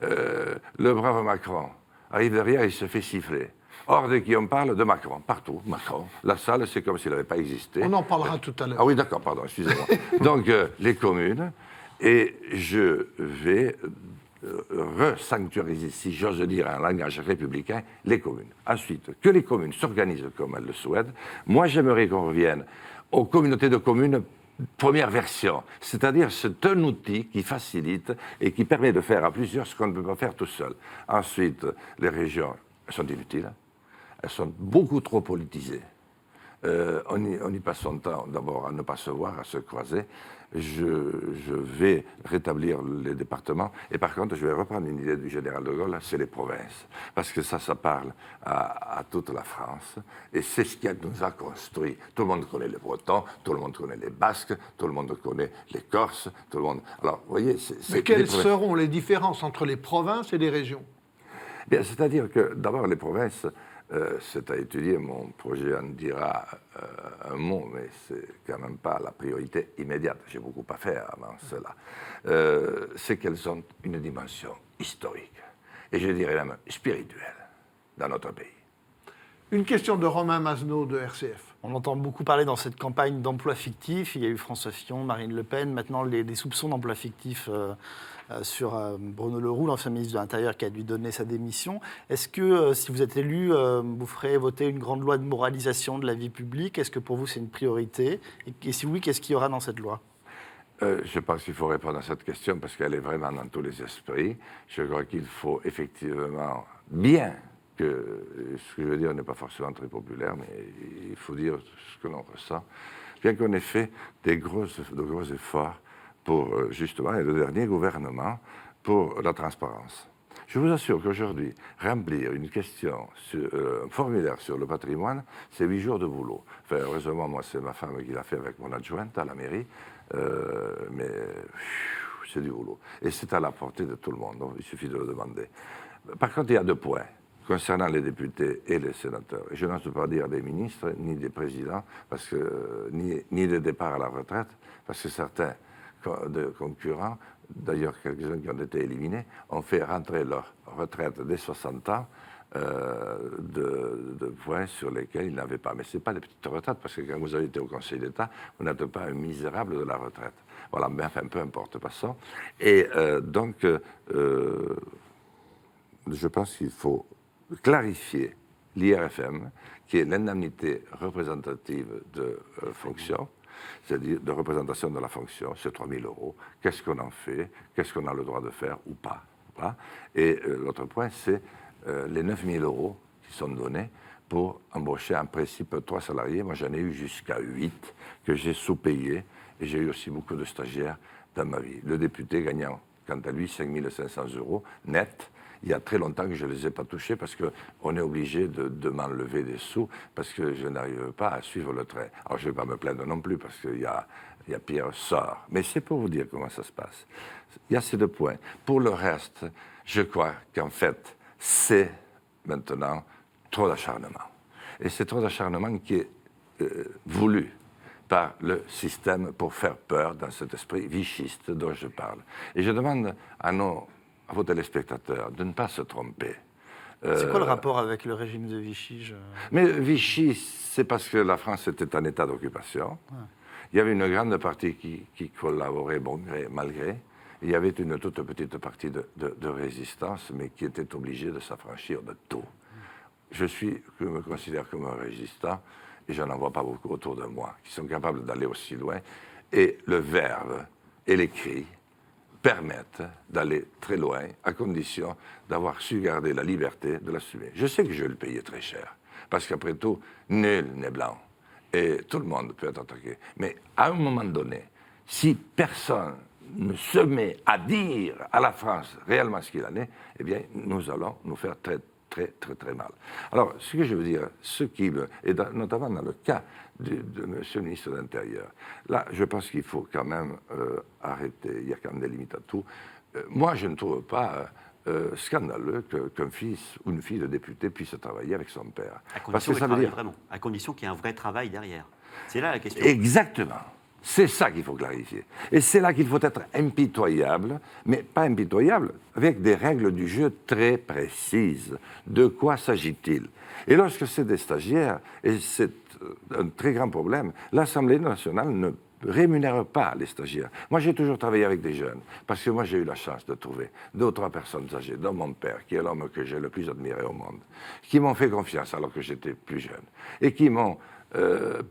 Le brave Macron arrive derrière, il se fait siffler. Or, dès qu'on parle de Macron, partout, Macron. La salle, c'est comme s'il n'avait pas existé. On en parlera tout à l'heure. Ah oui, d'accord, pardon, excusez-moi. Donc, les communes, et je vais re-sanctuariser, si j'ose dire un langage républicain, les communes. Ensuite, que les communes s'organisent comme elles le souhaitent. Moi, j'aimerais qu'on revienne aux communautés de communes première version, c'est-à-dire c'est un outil qui facilite et qui permet de faire à plusieurs ce qu'on ne peut pas faire tout seul. Ensuite, les régions, elles sont inutiles. Elles sont beaucoup trop politisées. On y passe son temps d'abord à ne pas se voir, à se croiser. Je vais rétablir les départements. Et par contre, je vais reprendre une idée du général de Gaulle, c'est les provinces. Parce que ça parle à toute la France. Et c'est ce qui nous a construit. Tout le monde connaît les Bretons, tout le monde connaît les Basques, tout le monde connaît les Corses, tout le monde... Alors, vous voyez... Mais quelles seront les différences entre les provinces et les régions? Bien, c'est-à-dire que, d'abord, les provinces... c'est à étudier, mon projet en dira un mot, mais c'est quand même pas la priorité immédiate. J'ai beaucoup à faire avant cela. C'est qu'elles ont une dimension historique, et je dirais même spirituelle, dans notre pays. Une question de Romain Mazenot de RCF. On entend beaucoup parler dans cette campagne d'emploi fictif. Il y a eu François Fillon, Marine Le Pen, maintenant des soupçons d'emploi fictif sur Bruno Le Roux, l'ancien ministre de l'Intérieur qui a dû donner sa démission. Est-ce que, si vous êtes élu, vous ferez voter une grande loi de moralisation de la vie publique? Est-ce que pour vous c'est une priorité? Et si oui, qu'est-ce qu'il y aura dans cette loi? Je pense qu'il faut répondre à cette question parce qu'elle est vraiment dans tous les esprits. Je crois qu'il faut effectivement bien que ce que je veux dire n'est pas forcément très populaire, mais il faut dire ce que l'on ressent, bien qu'on ait fait de gros efforts pour, justement, et le dernier gouvernement, pour la transparence. Je vous assure qu'aujourd'hui, remplir une question, un formulaire sur le patrimoine, c'est 8 jours de boulot. Enfin, heureusement, moi, c'est ma femme qui l'a fait avec mon adjointe à la mairie, mais c'est du boulot. Et c'est à la portée de tout le monde, donc il suffit de le demander. Par contre, il y a 2 points concernant les députés et les sénateurs. Et je n'ose pas dire des ministres, ni des présidents, parce que, ni des départs à la retraite, parce que certains de concurrents, d'ailleurs quelques-uns qui ont été éliminés, ont fait rentrer leur retraite dès 60 ans de points sur lesquels ils n'avaient pas. Mais ce n'est pas des petites retraites, parce que quand vous avez été au Conseil d'État, vous n'êtes pas un misérable de la retraite. Voilà, mais enfin, peu importe, passons. Et donc, je pense qu'il faut clarifier l'IRFM, qui est l'indemnité représentative de fonction, c'est-à-dire de représentation de la fonction, c'est 3 000 €. Qu'est-ce qu'on en fait? Qu'est-ce qu'on a le droit de faire ou pas? Et l'autre point, c'est les 9 000 € qui sont donnés pour embaucher en principe 3 salariés. Moi, j'en ai eu jusqu'à 8 que j'ai sous-payés, et j'ai eu aussi beaucoup de stagiaires dans ma vie. Le député gagnant, quant à lui, 5 500 € net. Il y a très longtemps que je ne les ai pas touchés parce qu'on est obligé de m'enlever des sous parce que je n'arrive pas à suivre le train. Alors, je ne vais pas me plaindre non plus parce qu'il y a Pierre Sort. Mais c'est pour vous dire comment ça se passe. Il y a ces 2 points. Pour le reste, je crois qu'en fait, c'est maintenant trop d'acharnement. Et c'est trop d'acharnement qui est voulu par le système pour faire peur dans cet esprit vichiste dont je parle. Et je demande à vos téléspectateurs de ne pas se tromper. C'est quoi le rapport avec le régime de Vichy? Mais Vichy, c'est parce que la France était en état d'occupation. Ouais. Il y avait une grande partie qui collaborait, bon gré, mal gré. Il y avait une toute petite partie de résistance, mais qui était obligée de s'affranchir de tout. Je me considère comme un résistant, et je n'en vois pas beaucoup autour de moi, qui sont capables d'aller aussi loin. Et le verbe et l'écrit permettent d'aller très loin, à condition d'avoir su garder la liberté de l'assumer. Je sais que je vais le payer très cher, parce qu'après tout, nul n'est blanc. et tout le monde peut être attaqué. Mais à un moment donné, si personne ne se met à dire à la France réellement ce qu'il en est, eh bien, nous allons nous faire très, très, très, très mal. Alors, ce que je veux dire, notamment dans le cas de M. le ministre de l'Intérieur, là, je pense qu'il faut quand même arrêter, il y a quand même des limites à tout. Moi, je ne trouve pas scandaleux qu'un fils ou une fille de député puisse travailler avec son père. Parce que ça veut dire vraiment, à condition qu'il y ait un vrai travail derrière. C'est là la question. Exactement. C'est ça qu'il faut clarifier. Et c'est là qu'il faut être impitoyable, mais pas impitoyable, avec des règles du jeu très précises. De quoi s'agit-il? Et lorsque c'est des stagiaires, et c'est un très grand problème, l'Assemblée nationale ne rémunère pas les stagiaires. Moi, j'ai toujours travaillé avec des jeunes, parce que moi, j'ai eu la chance de trouver 2 ou 3 personnes âgées, dont mon père, qui est l'homme que j'ai le plus admiré au monde, qui m'ont fait confiance alors que j'étais plus jeune, et qui m'ont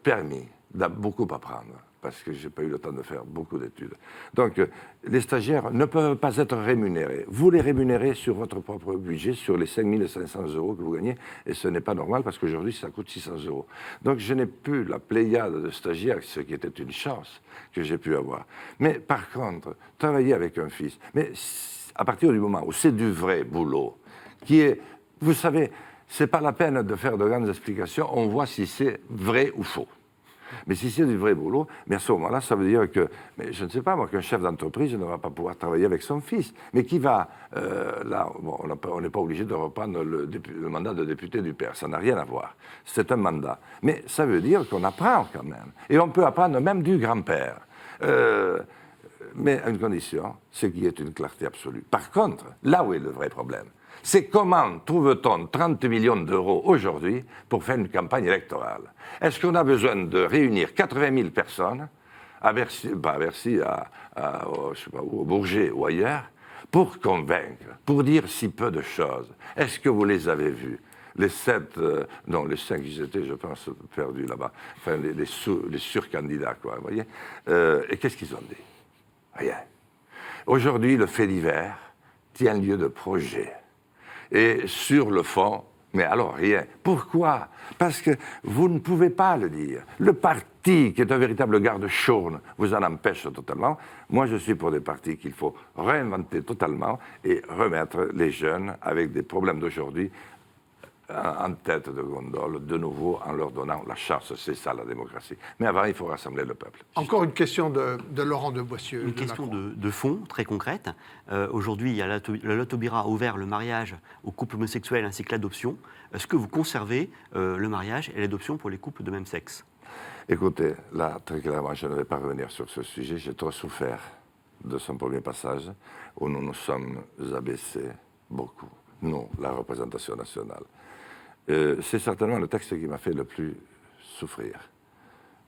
permis de beaucoup apprendre, parce que je n'ai pas eu le temps de faire beaucoup d'études. Donc, les stagiaires ne peuvent pas être rémunérés. Vous les rémunérez sur votre propre budget, sur les 5 500 € que vous gagnez, et ce n'est pas normal, parce qu'aujourd'hui, ça coûte 600 €. Donc, je n'ai plus la pléiade de stagiaires, ce qui était une chance que j'ai pu avoir. Mais par contre, travailler avec un fils, mais à partir du moment où c'est du vrai boulot, qui est, vous savez, ce n'est pas la peine de faire de grandes explications, on voit si c'est vrai ou faux. Mais si c'est du vrai boulot, mais à ce moment-là, ça veut dire que, mais je ne sais pas moi, qu'un chef d'entreprise ne va pas pouvoir travailler avec son fils, mais qui va, là, bon, on n'est pas obligé de reprendre le mandat de député du père, ça n'a rien à voir, c'est un mandat. Mais ça veut dire qu'on apprend quand même, et on peut apprendre même du grand-père. Mais à une condition, c'est qu'il y ait une clarté absolue. Par contre, là où est le vrai problème, c'est comment trouve-t-on 30 millions d'euros aujourd'hui pour faire une campagne électorale? Est-ce qu'on a besoin de réunir 80 000 personnes, à Bercy, pas à Bercy, je sais pas où, au Bourget ou ailleurs, pour convaincre, pour dire si peu de choses? Est-ce que vous les avez vus? Les 7, non, les 5 ils étaient, je pense, perdus là-bas. Enfin, les surcandidats, quoi, vous voyez. Et qu'est-ce qu'ils ont dit? Rien. Aujourd'hui, le fait divers tient lieu de projet. Et sur le fond, mais alors rien. Pourquoi? Parce que vous ne pouvez pas le dire. Le parti, qui est un véritable garde-chaune, vous en empêche totalement. Moi, je suis pour des partis qu'il faut réinventer totalement et remettre les jeunes avec des problèmes d'aujourd'hui en tête de gondole, de nouveau, en leur donnant la chance. C'est ça, la démocratie. Mais avant, il faut rassembler le peuple. Encore une question de Laurent de Boissieu. Une question de fond, très concrète. Aujourd'hui, la loi Taubira a ouvert le mariage aux couples homosexuels ainsi que l'adoption. Est-ce que vous conservez le mariage et l'adoption pour les couples de même sexe? Écoutez, là, très clairement, je ne vais pas revenir sur ce sujet. J'ai trop souffert de son premier passage, où nous nous sommes abaissés beaucoup, nous, la représentation nationale. C'est certainement le texte qui m'a fait le plus souffrir.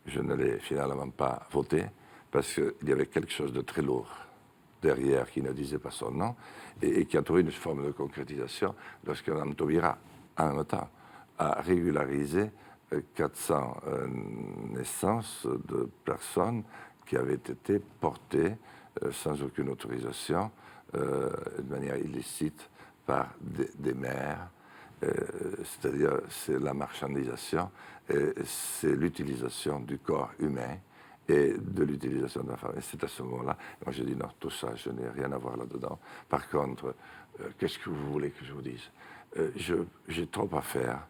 Je ne l'ai finalement pas voté parce qu'il y avait quelque chose de très lourd derrière qui ne disait pas son nom et qui a trouvé une forme de concrétisation lorsque Mme Taubira, en même temps, a régularisé 400 naissances de personnes qui avaient été portées sans aucune autorisation, de manière illicite, par des mères. C'est-à-dire, c'est la marchandisation, c'est l'utilisation du corps humain et de l'utilisation de la femme. Et c'est à ce moment-là, moi j'ai dit non, tout ça, je n'ai rien à voir là-dedans. Par contre, qu'est-ce que vous voulez que je vous dise? J'ai trop à faire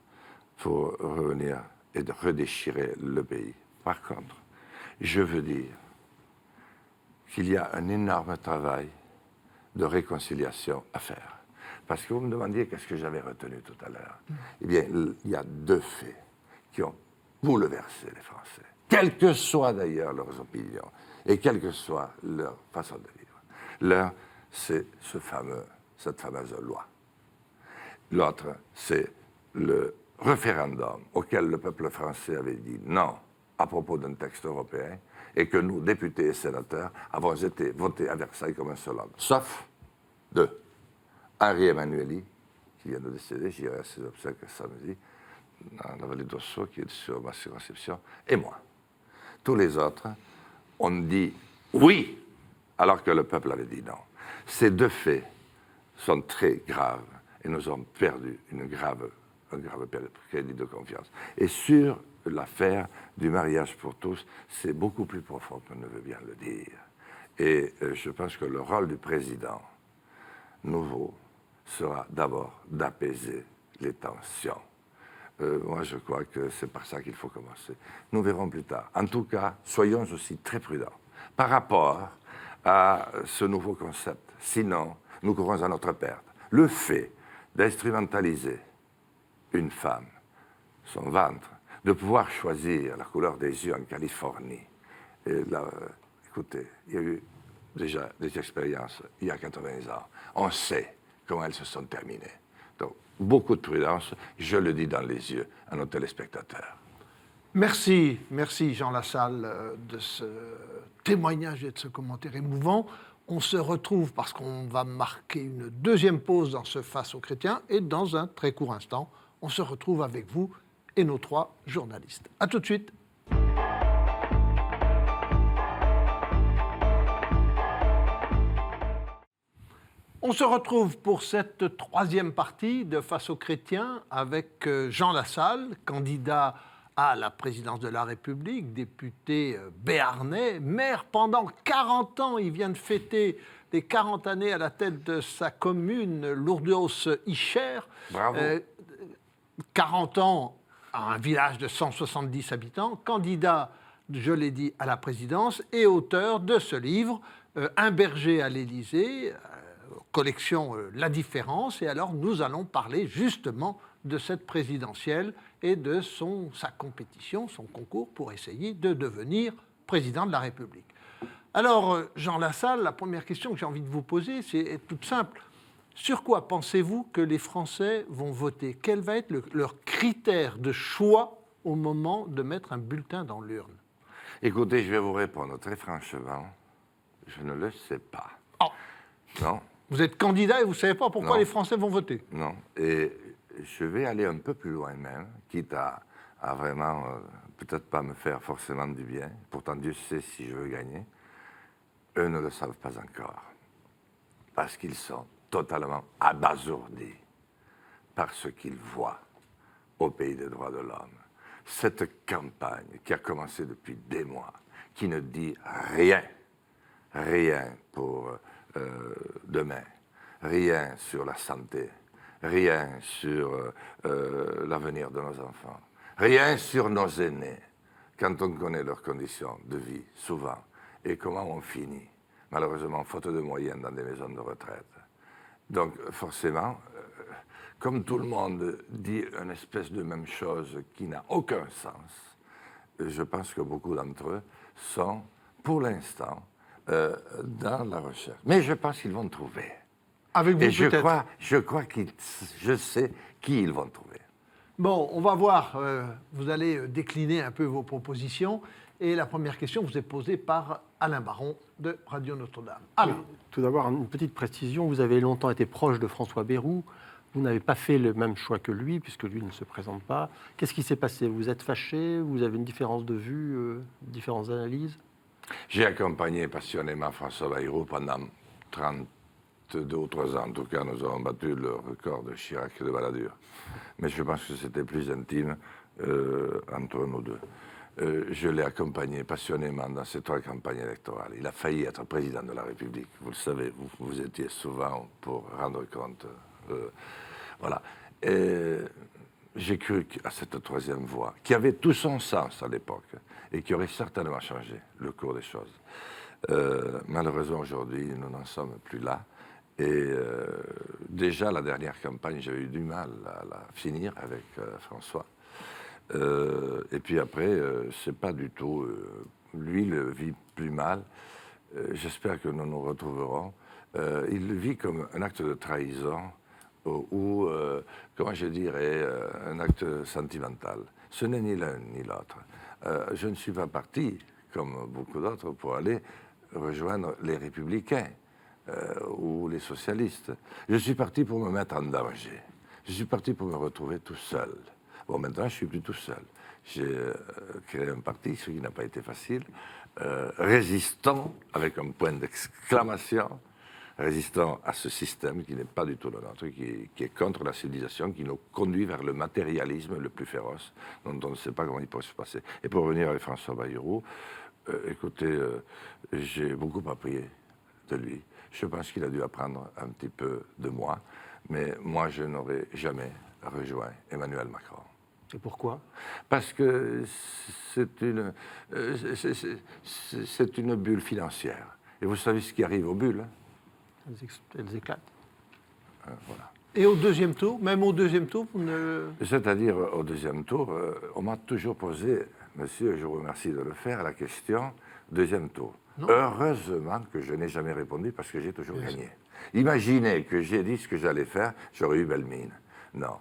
pour revenir et de redéchirer le pays. Par contre, je veux dire qu'il y a un énorme travail de réconciliation à faire. Parce que vous me demandiez qu'est-ce que j'avais retenu tout à l'heure. Eh bien, il y a 2 faits qui ont bouleversé les Français, quelles que soient d'ailleurs leurs opinions et quelle que soit leur façon de vivre. L'un, c'est cette fameuse loi. L'autre, c'est le référendum auquel le peuple français avait dit non à propos d'un texte européen et que nous, députés et sénateurs, avons été votés à Versailles comme un seul homme. Sauf 2. Henri Emmanuelli, qui vient de décéder, j'irai à ses obsèques samedi, dans la vallée d'Ossau, qui est sur ma circonscription, et moi. Tous les autres ont dit oui, alors que le peuple avait dit non. Ces 2 faits sont très graves et nous avons perdu un grave crédit de confiance. Et sur l'affaire du mariage pour tous, c'est beaucoup plus profond qu'on ne veut bien le dire. Et je pense que le rôle du président nouveau sera d'abord d'apaiser les tensions. Moi, je crois que c'est par ça qu'il faut commencer. Nous verrons plus tard. En tout cas, soyons aussi très prudents par rapport à ce nouveau concept. Sinon, nous courons à notre perte. Le fait d'instrumentaliser une femme, son ventre, de pouvoir choisir la couleur des yeux en Californie. Et là, écoutez, il y a eu déjà des expériences il y a 80 ans. On sait comment elles se sont terminées. Donc, beaucoup de prudence, je le dis dans les yeux à nos téléspectateurs. Merci Jean Lassalle de ce témoignage et de ce commentaire émouvant. On se retrouve parce qu'on va marquer une deuxième pause dans ce Face aux chrétiens et dans un très court instant, on se retrouve avec vous et nos 3 journalistes. À tout de suite. On se retrouve pour cette 3e partie de Face aux chrétiens avec Jean Lassalle, candidat à la présidence de la République, député béarnais, maire pendant 40 ans. Il vient de fêter les 40 années à la tête de sa commune, Lourdes-Icher. Bravo. 40 ans à un village de 170 habitants, candidat, je l'ai dit, à la présidence et auteur de ce livre, Un berger à l'Élysée, collection La Différence. Et alors, nous allons parler justement de cette présidentielle et de sa compétition, son concours pour essayer de devenir président de la République. Alors, Jean Lassalle, la première question que j'ai envie de vous poser, c'est toute simple. Sur quoi pensez-vous que les Français vont voter? Quel va être leur critère de choix au moment de mettre un bulletin dans l'urne? Écoutez, je vais vous répondre très franchement. Je ne le sais pas. Oh. Non. Vous êtes candidat et vous ne savez pas pourquoi Non. les Français vont voter? Non. Et je vais aller un peu plus loin même, quitte à vraiment peut-être pas me faire forcément du bien. Pourtant, Dieu sait si je veux gagner. Eux ne le savent pas encore. Parce qu'ils sont totalement abasourdis par ce qu'ils voient au pays des droits de l'homme. Cette campagne qui a commencé depuis des mois, qui ne dit rien pour demain, rien sur la santé, rien sur l'avenir de nos enfants, rien sur nos aînés, quand on connaît leurs conditions de vie, souvent, et comment on finit, malheureusement, faute de moyens dans des maisons de retraite. Donc, forcément, comme tout le monde dit une espèce de même chose qui n'a aucun sens, je pense que beaucoup d'entre eux sont, pour l'instant, dans la recherche. Mais je pense qu'ils vont trouver. Avec vous, et peut-être. je crois que je sais qui ils vont trouver. Bon, on va voir. Vous allez décliner un peu vos propositions. Et la première question vous est posée par Alain Baron de Radio Notre-Dame. Alors, Tout d'abord, une petite précision. Vous avez longtemps été proche de François Bayrou. Vous n'avez pas fait le même choix que lui, puisque lui ne se présente pas. Qu'est-ce qui s'est passé? Vous êtes fâché? Vous avez une différence de vue, différentes analyses? J'ai accompagné passionnément François Bayrou pendant 32 ou 3 ans. En tout cas, nous avons battu le record de Chirac et de Balladur. Mais je pense que c'était plus intime entre nous deux. Je l'ai accompagné passionnément dans ces 3 campagnes électorales. Il a failli être président de la République. Vous le savez, vous étiez souvent pour rendre compte. Voilà. Et j'ai cru à cette 3e voie, qui avait tout son sens à l'époque, et qui aurait certainement changé le cours des choses. Malheureusement, aujourd'hui, nous n'en sommes plus là. Et déjà, la dernière campagne, j'avais eu du mal à la finir avec François. Et puis après, c'est pas du tout... lui le vit plus mal. J'espère que nous nous retrouverons. Il le vit comme un acte de trahison ou, comment je dirais, un acte sentimental. Ce n'est ni l'un ni l'autre. Je ne suis pas parti, comme beaucoup d'autres, pour aller rejoindre les Républicains ou les socialistes. Je suis parti pour me mettre en danger. Je suis parti pour me retrouver tout seul. Bon, maintenant, je ne suis plus tout seul. J'ai créé un parti, ce qui n'a pas été facile, résistant, avec un point d'exclamation, résistant à ce système qui n'est pas du tout le nôtre, qui est contre la civilisation, qui nous conduit vers le matérialisme le plus féroce, dont on ne sait pas comment il pourrait se passer. Et pour revenir avec François Bayrou, écoutez, j'ai beaucoup appris de lui. Je pense qu'il a dû apprendre un petit peu de moi, mais moi, je n'aurais jamais rejoint Emmanuel Macron. Et pourquoi? Parce que c'est une bulle financière. Et vous savez ce qui arrive aux bulles, hein? Elles éclatent. Voilà. Et au deuxième tour, même au deuxième tour, vous ne... C'est-à-dire, au deuxième tour, on m'a toujours posé, monsieur, je vous remercie de le faire, la question, deuxième tour. Non. Heureusement que je n'ai jamais répondu parce que j'ai toujours gagné. Imaginez que j'ai dit ce que j'allais faire, j'aurais eu belle mine. Non.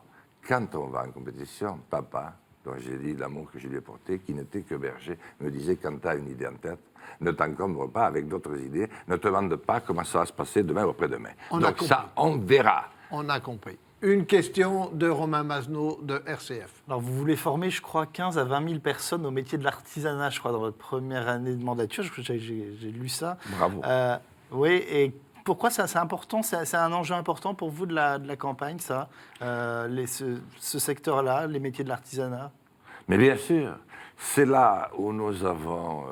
Quand on va en compétition, papa, dont j'ai dit l'amour que je lui ai porté, qui n'était que berger, me disait quand tu as une idée en tête, ne t'encombre pas avec d'autres idées, ne te demande pas comment ça va se passer demain ou après-demain. Donc ça, on verra. On a compris. Une question de Romain Masneau de RCF. Alors, vous voulez former, je crois, 15 à 20 000 personnes au métier de l'artisanat, je crois, dans votre première année de mandature. J'ai lu ça. Bravo. Oui, et pourquoi ça, c'est important? C'est un enjeu important pour vous de la campagne, ça, ce secteur-là, les métiers de l'artisanat? Mais bien sûr, c'est là où nous avons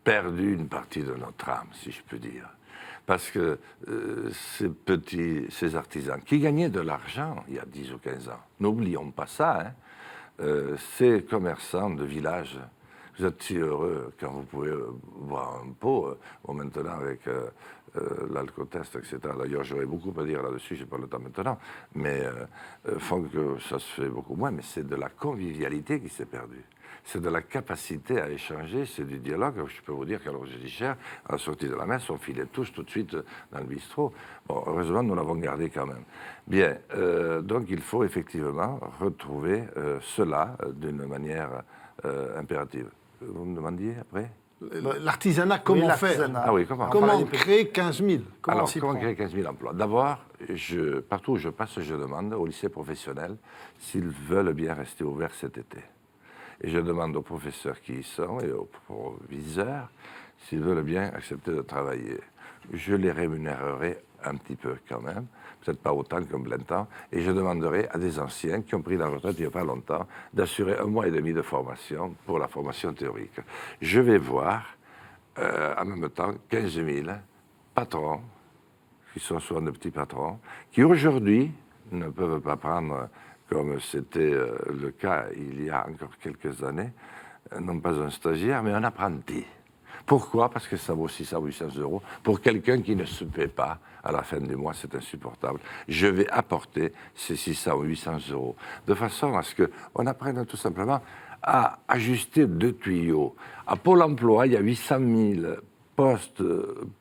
perdu une partie de notre âme, si je peux dire. Parce que ces artisans qui gagnaient de l'argent il y a 10 ou 15 ans, n'oublions pas ça, hein, ces commerçants de village, vous êtes si heureux quand vous pouvez boire un pot, maintenant avec l'alcotest, etc. D'ailleurs, j'aurais beaucoup à dire là-dessus, je n'ai pas le temps maintenant, mais font que ça se fait beaucoup moins, mais c'est de la convivialité qui s'est perdue. C'est de la capacité à échanger, c'est du dialogue. Je peux vous dire qu'à l'Orge-Dichère, à la sortie de la messe, on filait tous tout de suite dans le bistrot. Bon, heureusement, nous l'avons gardé quand même. Bien, donc il faut effectivement retrouver cela d'une manière impérative. Vous me demandiez après? L'artisanat, comment faire? Ah oui, comment? Comment créer 15 000? Alors, comment créer 15 000 emplois? D'abord, partout où je passe, je demande aux lycées professionnels s'ils veulent bien rester ouverts cet été. Et je demande aux professeurs qui y sont et aux proviseurs s'ils veulent bien accepter de travailler. Je les rémunérerai un petit peu quand même, peut-être pas autant qu'un plein temps, et je demanderai à des anciens qui ont pris la retraite il n'y a pas longtemps d'assurer 1 mois et demi de formation pour la formation théorique. Je vais voir en même temps 15 000 patrons, qui sont souvent de petits patrons, qui aujourd'hui ne peuvent pas prendre, comme c'était le cas il y a encore quelques années, non pas un stagiaire, mais un apprenti. Pourquoi? Parce que ça vaut 600 ou 800 euros. Pour quelqu'un qui ne se paie pas à la fin du mois, c'est insupportable. Je vais apporter ces 600 ou 800 euros de façon à ce qu'on apprenne tout simplement à ajuster 2 tuyaux. À Pôle emploi, il y a 800 000 postes,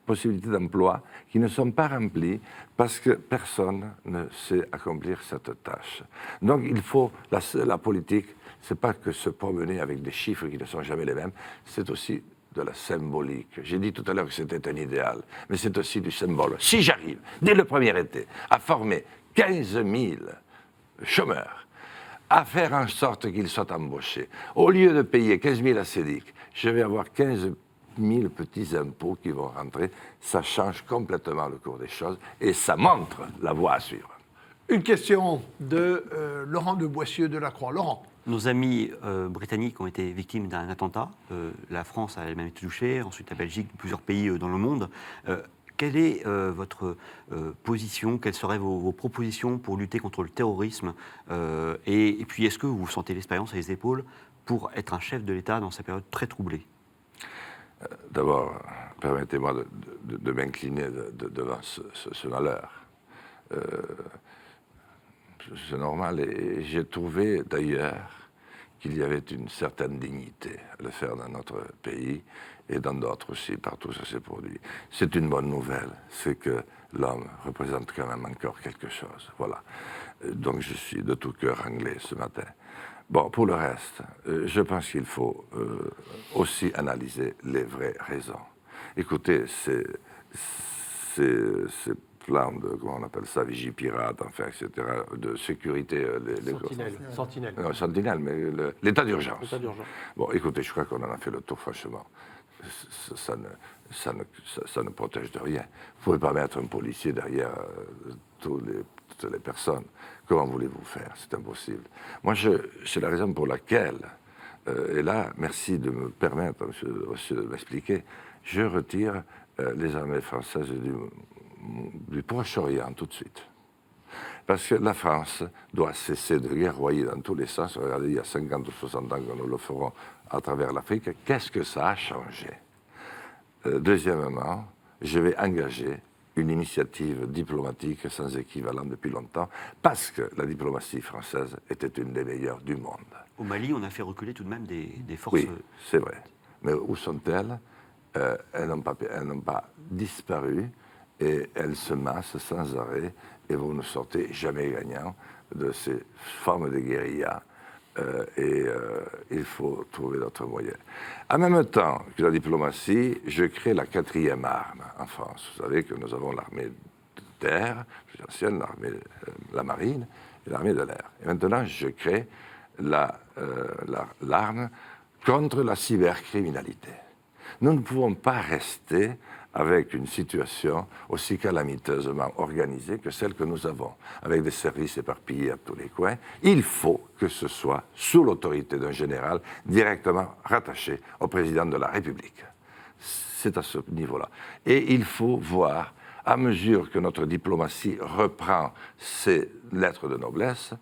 possibilités d'emploi qui ne sont pas remplis parce que personne ne sait accomplir cette tâche. Donc il faut, la politique, c'est pas que se promener avec des chiffres qui ne sont jamais les mêmes, c'est aussi de la symbolique. J'ai dit tout à l'heure que c'était un idéal, mais c'est aussi du symbole. Si j'arrive, dès le premier été, à former 15 000 chômeurs, à faire en sorte qu'ils soient embauchés, au lieu de payer 15 000 à CEDIC, je vais avoir 15 000 petits impôts qui vont rentrer. Ça change complètement le cours des choses et ça montre la voie à suivre. Une question de Laurent de Boissieu de la Croix. Laurent. Nos amis britanniques ont été victimes d'un attentat. La France a elle-même été touchée, ensuite la Belgique, plusieurs pays dans le monde. Quelle est votre position? Quelles seraient vos propositions pour lutter contre le terrorisme? Et puis, est-ce que vous sentez l'expérience à les épaules pour être un chef de l'État dans cette période très troublée? D'abord, permettez-moi de m'incliner devant ce malheur. C'est normal, et j'ai trouvé d'ailleurs qu'il y avait une certaine dignité à le faire dans notre pays et dans d'autres aussi, partout ça s'est produit. C'est une bonne nouvelle, c'est que l'homme représente quand même encore quelque chose. Voilà. Donc je suis de tout cœur anglais ce matin. Bon, pour le reste, je pense qu'il faut aussi analyser les vraies raisons. Écoutez, c'est plan de, comment on appelle ça, Vigipirate, enfin, etc., de sécurité. Sentinelle. Non, Sentinelle, mais l'état d'urgence. L'état d'urgence. Bon, écoutez, je crois qu'on en a fait le tour, franchement. ça ne protège de rien. Vous ne pouvez pas mettre un policier derrière toutes les personnes. Comment voulez-vous faire? C'est impossible. Moi, c'est la raison pour laquelle, et là, merci de me permettre, monsieur, de m'expliquer, je retire les armées françaises du Proche-Orient tout de suite. Parce que la France doit cesser de guerroyer dans tous les sens. Regardez, il y a 50 ou 60 ans que nous le ferons à travers l'Afrique. Qu'est-ce que ça a changé? Deuxièmement, je vais engager une initiative diplomatique sans équivalent depuis longtemps, parce que la diplomatie française était une des meilleures du monde. Au Mali, on a fait reculer tout de même des forces... Oui, c'est vrai. Mais où sont-elles? Elles n'ont pas disparu, et elles se massent sans arrêt, et vous ne sortez jamais gagnant de ces formes de guérilla. Il faut trouver d'autres moyens. En même temps que la diplomatie, je crée la 4e arme en France. Vous savez que nous avons l'armée de terre, plus ancienne, la marine et l'armée de l'air. Et maintenant, je crée l'arme contre la cybercriminalité. Nous ne pouvons pas rester avec une situation aussi calamiteusement organisée que celle que nous avons, avec des services éparpillés à tous les coins. Il faut que ce soit sous l'autorité d'un général directement rattaché au président de la République. C'est à ce niveau-là. Et il faut voir, à mesure que notre diplomatie reprend ses lettres de noblesse,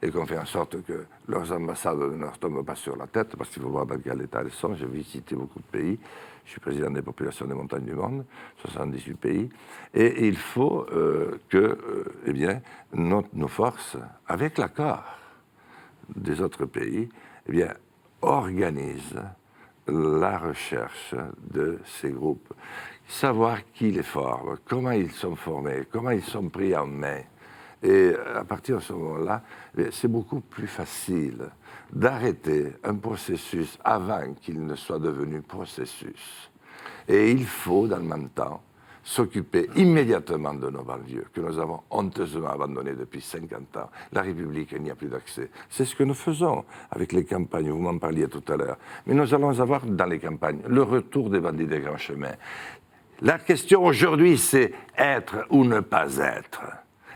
et qu'on fait en sorte que leurs ambassades ne leur tombent pas sur la tête, parce qu'il faut voir dans quel état elles sont. J'ai visité beaucoup de pays. Je suis président des populations des montagnes du monde, 78 pays. Et il faut eh bien, nos forces, avec l'accord des autres pays, eh bien, organisent la recherche de ces groupes. Savoir qui les forme, comment ils sont formés, comment ils sont pris en main. Et à partir de ce moment-là, c'est beaucoup plus facile d'arrêter un processus avant qu'il ne soit devenu processus. Et il faut, dans le même temps, s'occuper immédiatement de nos banlieues, que nous avons honteusement abandonnées depuis 50 ans. La République, il n'y a plus d'accès. C'est ce que nous faisons avec les campagnes, vous m'en parliez tout à l'heure. Mais nous allons avoir dans les campagnes le retour des bandits des grands chemins. La question aujourd'hui, c'est être ou ne pas être.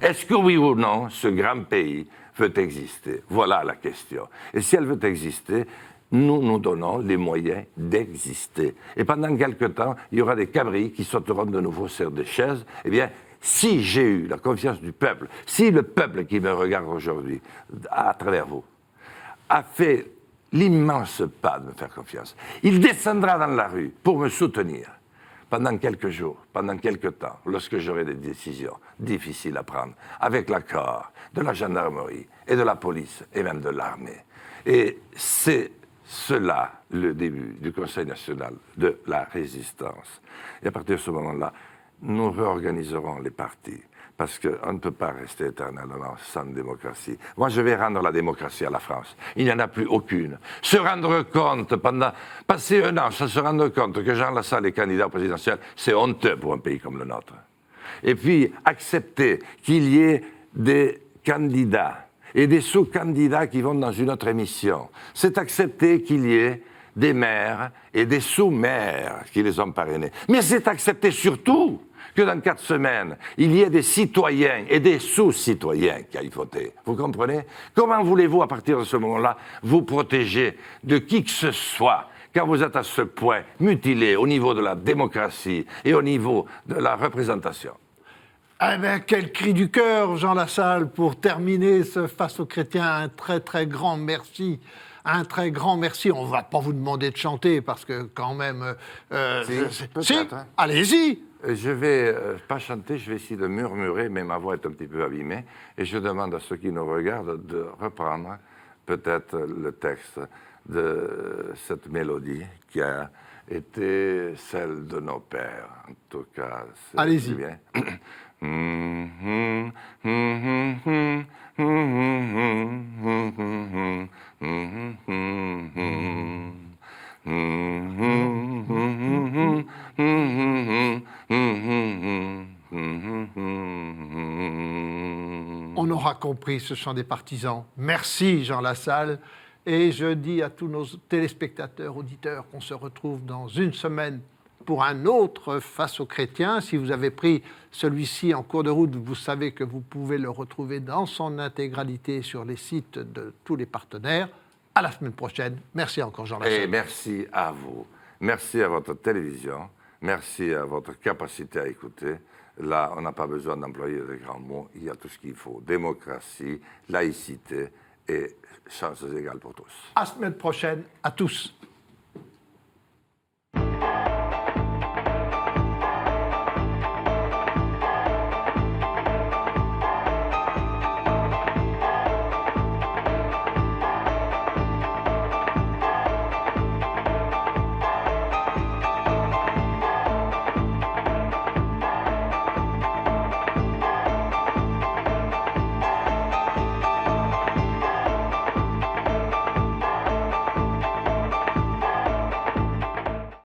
Est-ce que oui ou non, ce grand pays veut exister? Voilà la question. Et si elle veut exister, nous nous donnons les moyens d'exister. Et pendant quelque temps, il y aura des cabris qui sauteront de nouveau sur des chaises. Eh bien, si j'ai eu la confiance du peuple, si le peuple qui me regarde aujourd'hui, à travers vous, a fait l'immense pas de me faire confiance, il descendra dans la rue pour me soutenir. Pendant quelques jours, pendant quelques temps, lorsque j'aurai des décisions difficiles à prendre, avec l'accord de la gendarmerie et de la police et même de l'armée. Et c'est cela le début du Conseil national de la résistance. Et à partir de ce moment-là, nous réorganiserons les partis. Parce qu'on ne peut pas rester éternellement sans démocratie. Moi, je vais rendre la démocratie à la France. Il n'y en a plus aucune. Se rendre compte, passer un an, se rendre compte que Jean Lassalle est candidat au présidentiel, c'est honteux pour un pays comme le nôtre. Et puis, accepter qu'il y ait des candidats et des sous-candidats qui vont dans une autre émission. C'est accepter qu'il y ait des maires et des sous-maires qui les ont parrainés. Mais c'est accepter surtout que dans 4 semaines, il y ait des citoyens et des sous-citoyens qui aillent voter. Vous comprenez? Comment voulez-vous, à partir de ce moment-là, vous protéger de qui que ce soit quand vous êtes à ce point mutilé au niveau de la démocratie et au niveau de la représentation? Eh bien, quel cri du cœur, Jean Lassalle, pour terminer ce Face aux chrétiens. Un très, très grand merci. Un très grand merci. On ne va pas vous demander de chanter parce que, quand même. Si, hein. Allez-y. Je vais pas chanter, je vais essayer de murmurer, mais ma voix est un petit peu abîmée. Et je demande à ceux qui nous regardent de reprendre peut-être le texte de cette mélodie qui a été celle de nos pères. En tout cas, c'est allez-y. Bien. On aura compris ce chant des partisans. Merci Jean Lassalle. Et je dis à tous nos téléspectateurs, auditeurs, qu'on se retrouve dans une semaine pour un autre Face aux chrétiens. Si vous avez pris celui-ci en cours de route, vous savez que vous pouvez le retrouver dans son intégralité sur les sites de tous les partenaires. À la semaine prochaine. Merci encore, Jean Lassalle. Et merci à vous. Merci à votre télévision. Merci à votre capacité à écouter. Là, on n'a pas besoin d'employer de grands mots. Il y a tout ce qu'il faut. Démocratie, laïcité et chances égales pour tous. À la semaine prochaine, à tous.